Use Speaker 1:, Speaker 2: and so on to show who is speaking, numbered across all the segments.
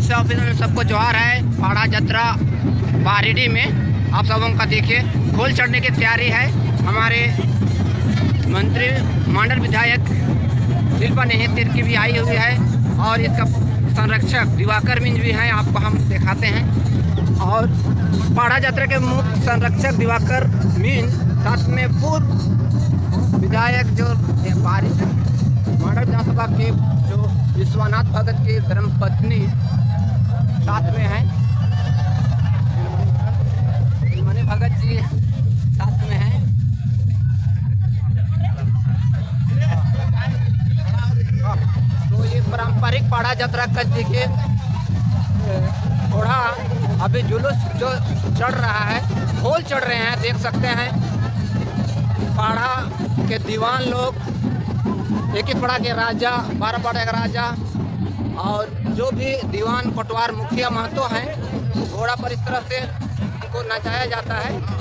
Speaker 1: Police officer में सबको जोहार है। पाड़ा जत्रा बारीडी में आप सबों का देखिए घोल चढ़ने की तैयारी है। हमारे मंत्री मंडल विधायक शिल्पा नेहतर की भी आई हुई है और इसका संरक्षक दिवाकर मिंज भी हैं, आपको हम दिखाते हैं। और पाड़ा यात्रा के मुख्य संरक्षक दिवाकर मिंज, साथ में पूर्व विधायक जो मंडल विधानसभा के जो विश्वनाथ भगत की धर्मपत्नी साथ में हैं, मणि भगत जी साथ में हैं। तो ये पारंपरिक पाड़ा यात्रा का देखिए थोड़ा अभी जुलूस जो चढ़ रहा है, ढोल चढ़ रहे हैं, देख सकते हैं। पाड़ा के दीवान लोग, एक ही पाड़ा के राजा, 12 पाड़ा के राजा और जो भी दीवान पटवार मुखिया महतो हैं, घोड़ा पर इस तरह से उनको नचाया जाता है।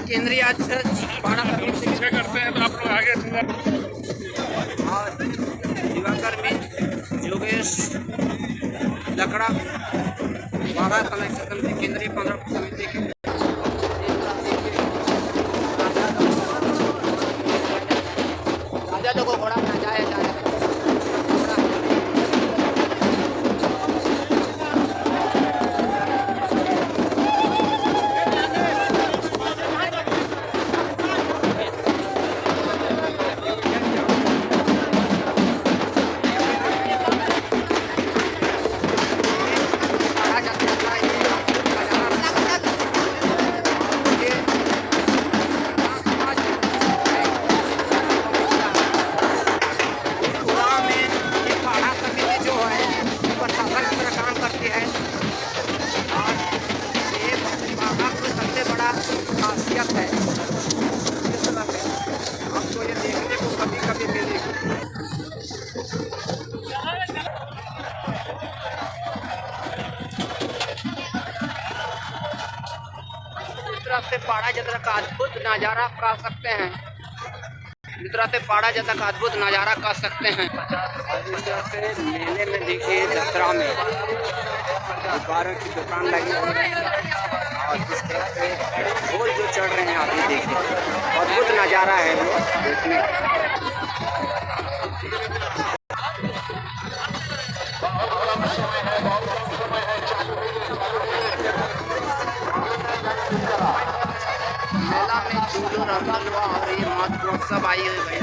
Speaker 1: केंद्रीय आज से पाड़ा
Speaker 2: करते हैं तो आप लोग आगे
Speaker 1: और दिवाकर मिंज, योगेश लकड़ा, पाड़ा कलेक्शन समिति, केंद्रीय 15 समिति के राजा लोगों को घोड़ा नचाया जा रहा है। खासियत है इस तरह से आपको ये देखने को कभी कभी मिलेगी। इस तरह से पाड़ा यात्रा का अद्भुत नज़ारा कर सकते हैं। इस तरह से पाड़ा यात्रा का अद्भुत नज़ारा कर सकते हैं। इस तरह से मेले में देखिए यात्रा में गुब्बारों की दुकान लगी हुई है और इस तरह से ढोल जो चढ़ रहे हैं, आप ये देखिए अद्भुत नज़ारा है वो देखने का। मेला में झूलो रंगलवा और ये मत सब आई हुई है।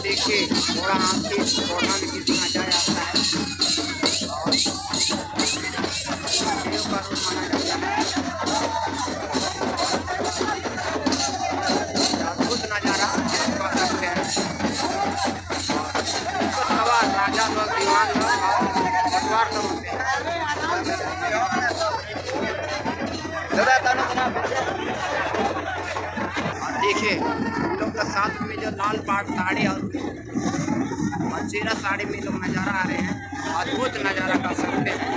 Speaker 1: देखिए थोड़ा आपके पौधा में कितना जाया जाता है और अद्भुत नज़ारा कर सकते हैं। और सवार राजा लोग, दीवान लोग और पटवार लोग होते हैं। देखिए लोग का साथ में जो लाल पाट साड़ी और चेरा साड़ी में लोग नज़ारा आ रहे हैं, अद्भुत नज़ारा कर सकते हैं।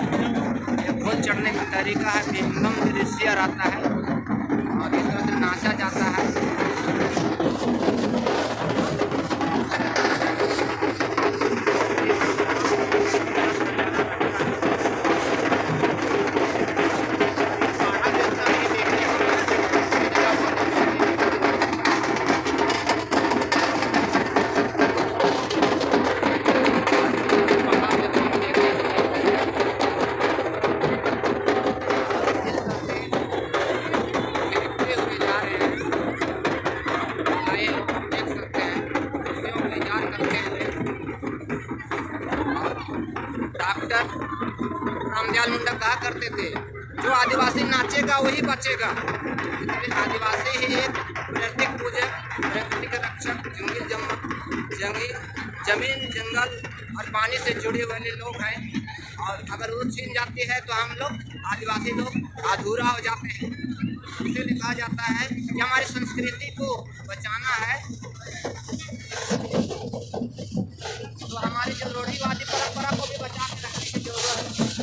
Speaker 1: ये घोल चढ़ने का तरीका है, विहंगम दृश्य आता है और इस तरह से नाचा जाता है। देखते हुए जा रहे हैं। डॉक्टर रामदयाल मुंडा कहा करते थे, जो आदिवासी नाचेगा वही बचेगा। इसलिए आदिवासी ही एक प्रकृति पूजक, प्रकृति के रक्षक, जमीन, जंगल और पानी से जुड़े वाले लोग हैं। और अगर वो छीन जाती है तो हम लोग आदिवासी लोग अधूरा हो जाते हैं। इसलिए कहा जाता है कि हमारी संस्कृति को बचाना है तो हमारी जो रूढ़िवादी परंपरा को भी बचा के रखने की जरूरत है।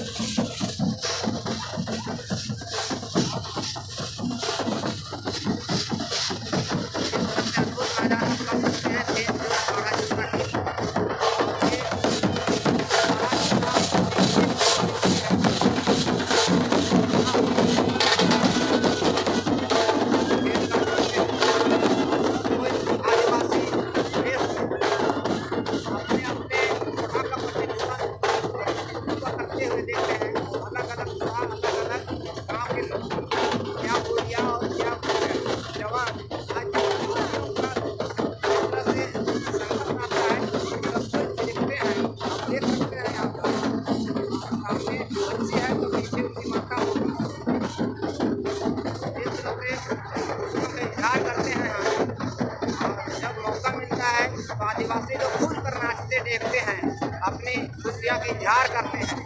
Speaker 1: आदिवासी लोग खुल कर नाचते देखते हैं, अपनी खुशियाँ की इजहार करते हैं।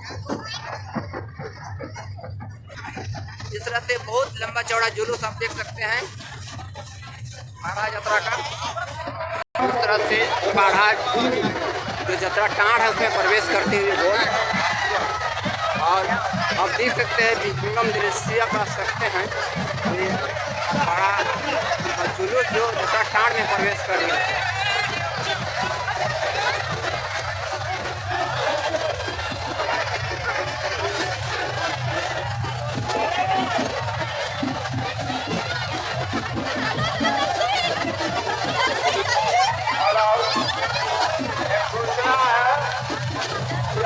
Speaker 1: इस तरह से बहुत लंबा चौड़ा जुलूस आप देख सकते हैं बाड़ा जतरा का। इस तरह से बाड़ा जो जतरा टाँड़ है उसमें प्रवेश करते हुए लोग, और आप देख सकते हैं विहंगम दृश्य कर सकते हैं। ये बड़ा जुलूस जो जतरा टाँड़ में प्रवेश कर रही है।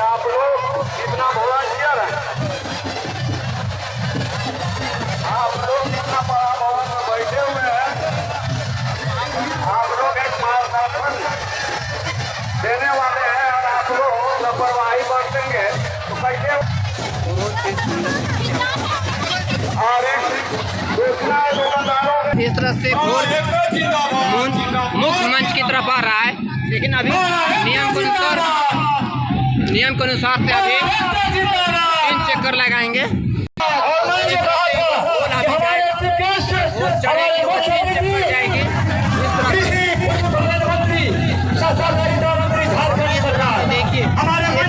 Speaker 2: आप लोग कितना वॉलंटियर है, आप लोग कितना बड़ा भवन में बैठे हुए हैं, आप लोग एक मार्गदर्शन देने वाले हैं और आप लोग लापरवाही बरतेंगे तो कैसे। और एक दूसरा दुकानदारों
Speaker 1: इस तरह से मुख्य मंच की तरफ आ रहा है, लेकिन अभी नियम के अनुसार से अभी 3 चक्कर लगाएंगे। चढ़ेगी वो 3 चक्कर जाएगी। देखिए ये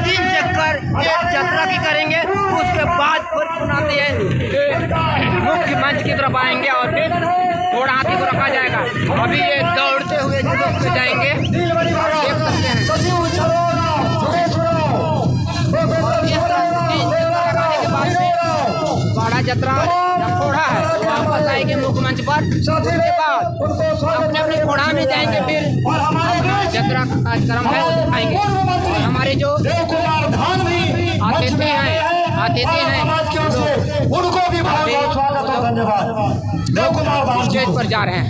Speaker 1: 3 चक्कर एक जतरा की करेंगे, उसके बाद फिर पुनाते मुख्य मंच की तरफ आएंगे और फिर थोड़ा हाथी को रखा जाएगा। अभी ये दौड़ते हुए जुलूस में जाएंगे, देख सकते हैं। बाड़ा जतरा घोड़ा है वापस आएंगे मुख्य मंच पर, उसके बाद अपने अपने घोड़ा में जाएंगे, फिर जतरा का कार्यक्रम है वो दिखाएंगे। और हमारे जो अतिथि हैं
Speaker 3: उनको भी बहुत स्वागत और धन्यवाद।
Speaker 1: स्टेज पर जा रहे हैं।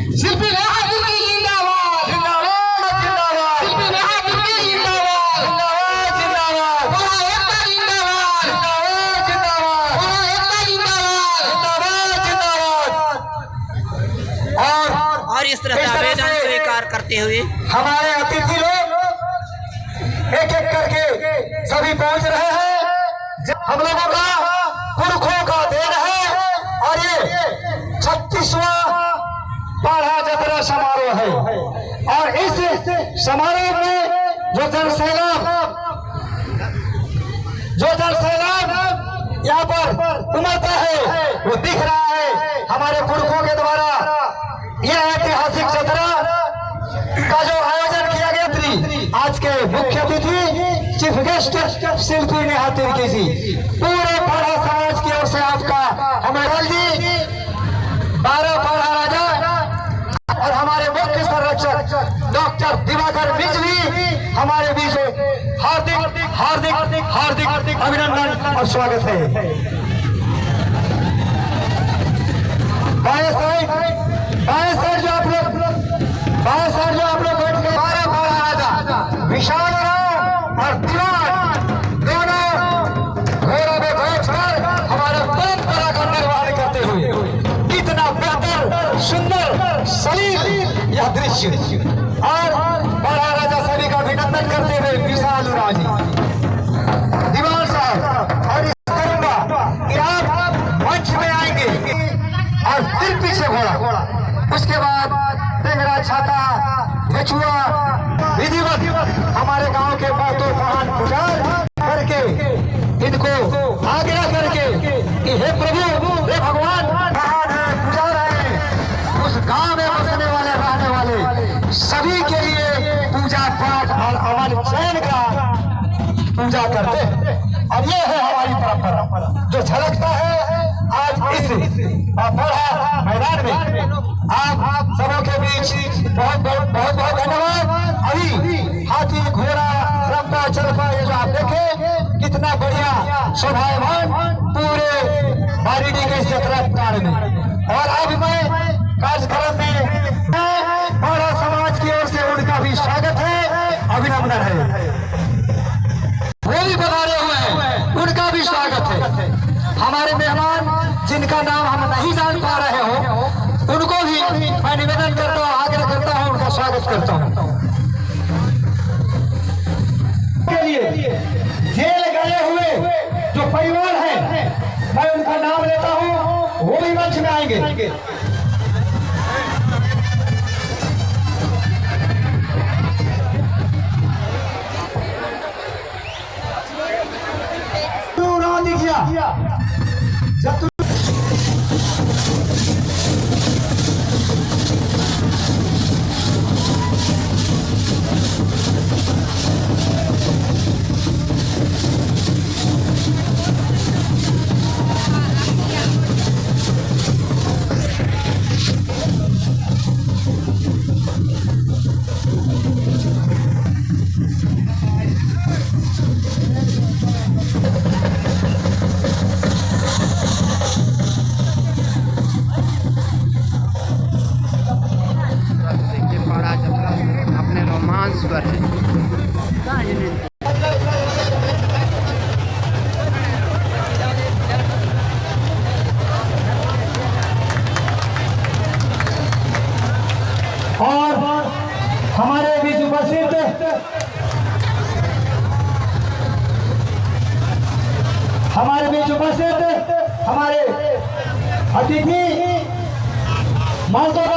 Speaker 1: और इस तरह से आवेदन स्वीकार करते हुए
Speaker 3: हमारे अतिथि लोग एक एक करके सभी पहुंच रहे हैं। हम लोगों का पुरखों का देन है और ये 36वां बाड़ा जतरा समारोह है। और इस समारोह में जो जनसैलाब यहाँ पर उमड़ता है वो दिख रहा है हमारे पुरखों के द्वारा। यह ऐतिहासिक जतरा का जो आयोजन किया गया, आज के मुख्य अतिथि चीफ गेस्ट शिल्पी नेहा तिर्की जी, पूरे बाड़ा समाज की ओर से आपका हमारे जी 12 बाड़ा राजा और हमारे मुख्य संरक्षक डॉक्टर दिवाकर मिंज भी हमारे बीच हार्दिक हार्दिक हार्दिक अभिनंदन और स्वागत है। बाएं साइड जो आप लोग बैठ गए, 12 बाड़ा राजा विशाल राव और दीवान दोनों और ये है हमारी परंपरा जो झलकता है आज इस बड़ा मैदान में। आप सबों के बीच बहुत बहुत धन्यवाद। अभी हाथी घोड़ा रंपा चलपा ये जो आप देखे कितना बढ़िया शोभायमान पूरे बारीडी के चतरा कांड में। और अब मैं कार्यक्रम में बड़ा समाज की ओर से उनका भी स्वागत है, अभिनंदन है। वो भी बनाए हुए हैं, उनका भी स्वागत है। हमारे मेहमान जिनका नाम हम नहीं जान पा रहे हो उनको भी मैं निवेदन करता हूँ, आग्रह करता हूँ, उनका स्वागत करता हूँ। के लिए जेल गए हुए जो परिवार है मैं उनका नाम लेता हूँ, वो भी मंच में आएंगे।
Speaker 1: अपने रोमांस पर है।
Speaker 3: और हमारे बीच उपस्थित हमारे अतिथि महोदय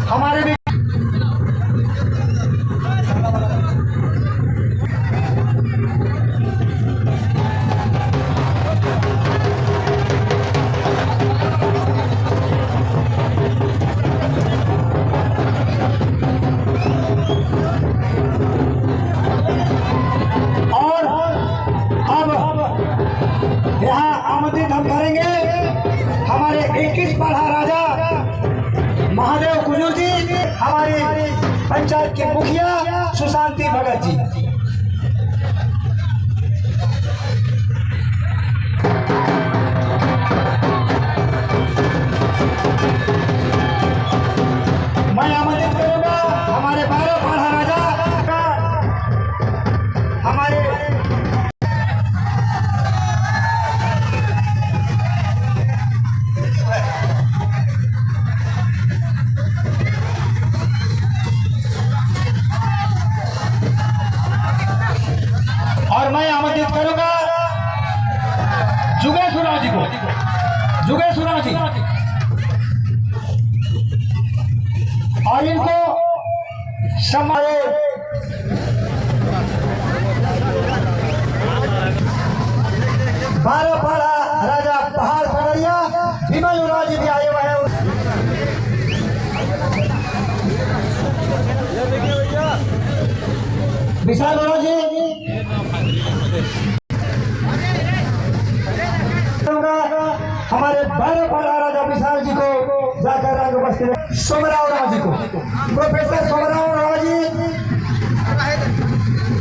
Speaker 3: हमारे भी और अब यहाँ आमंत्रित हम करेंगे हमारे 21 पढ़ा राजा महादेव कुजूर जी, हमारी पंचायत के मुखिया सुशांति भगत जी। मैं आमंत्रित करूंगा हमारे 12 पढ़ा राजा हमारे और मैं आमंत्रित करूंगा जुगेश्वरराव जी को। जुगेश्वरराव जी और इनको हमारे 12 पढ़ा राजा पहाड़ पगड़िया भीमायुराव जी भी आए हुए हैं। विशाल जी हमारे 12 पढ़ा राजा विशाल जी को जाकर आगे बढ़ते सोमराव राव जी को, प्रोफेसर सोमराव राव जी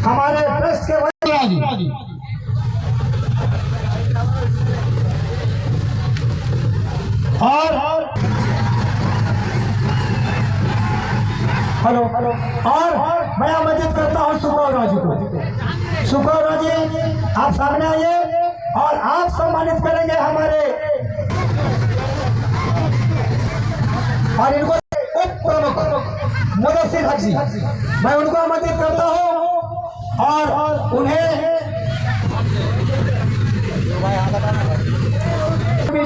Speaker 3: हमारे ट्रस्ट के जी और हेलो और मैं आमंत्रित करता हूँ सुखराव जी को। सुखराव जी आप सामने आइए और आप सम्मानित करेंगे हमारे और इनको उप प्रमुख मुदस्सिर हक जी, मैं उनको आमंत्रित करता हूँ और उन्हें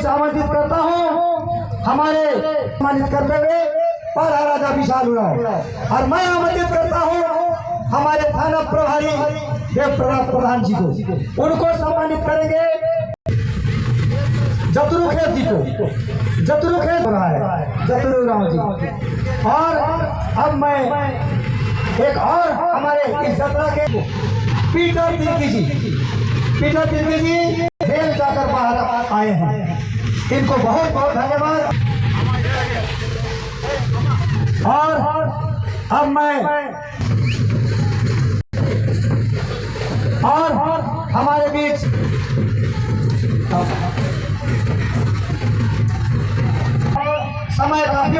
Speaker 3: आमंत्रित करता हूँ। हमारे सम्मानित करते हुए पारा राजा विशाल उराव। और मैं आमंत्रित करता हूँ हमारे थाना प्रभारी देव प्रधान जी को, उनको सम्मानित करेंगे। जतुरुखेत जी को, जतुरुखेत रहा है जतुरु राव जी। और अब मैं एक और हमारे इस यात्रा के पीटर तिर्की जी, पीटर तिर्की जी जेल जाकर बाहर आए हैं, इनको बहुत बहुत धन्यवाद। और अब मैं और हमारे बीच समय काफी